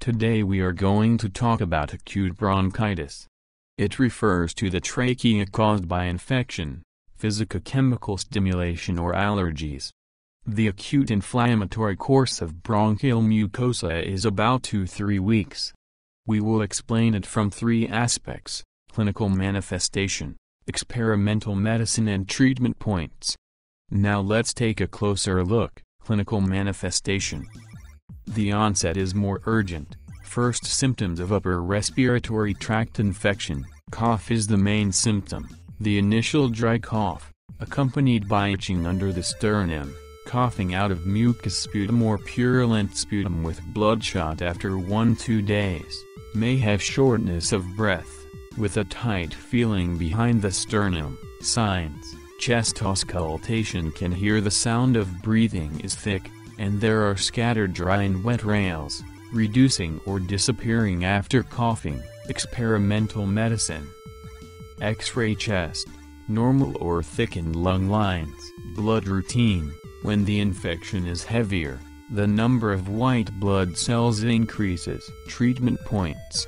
Today we are going to talk about acute bronchitis. It refers to the trachea caused by infection, physicochemical stimulation or allergies. The acute inflammatory course of bronchial mucosa is about 2-3 weeks. We will explain it from 3 aspects: clinical manifestation, experimental medicine and treatment points. Now let's take a closer look. Clinical manifestation. The onset is more urgent. First symptoms of upper respiratory tract infection. Cough is the main symptom. The initial dry cough, accompanied by itching under the sternum, coughing out of mucus sputum or purulent sputum with bloodshot after 1-2 days, may have shortness of breath, with a tight feeling behind the sternum. Signs: chest auscultation, can hear the sound of breathing is thick, and there are scattered dry and wet rales, reducing or disappearing after coughing. Experimental medicine. X-ray chest, normal or thickened lung lines. Blood routine: when the infection is heavier, the number of white blood cells increases. Treatment points: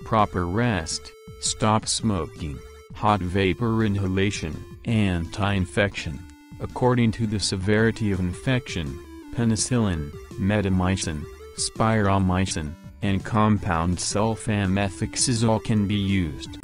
proper rest, stop smoking, hot vapor inhalation, anti-infection. According to the severity of infection, penicillin, metamycin, spiromycin, and compound sulfamethoxazole can be used.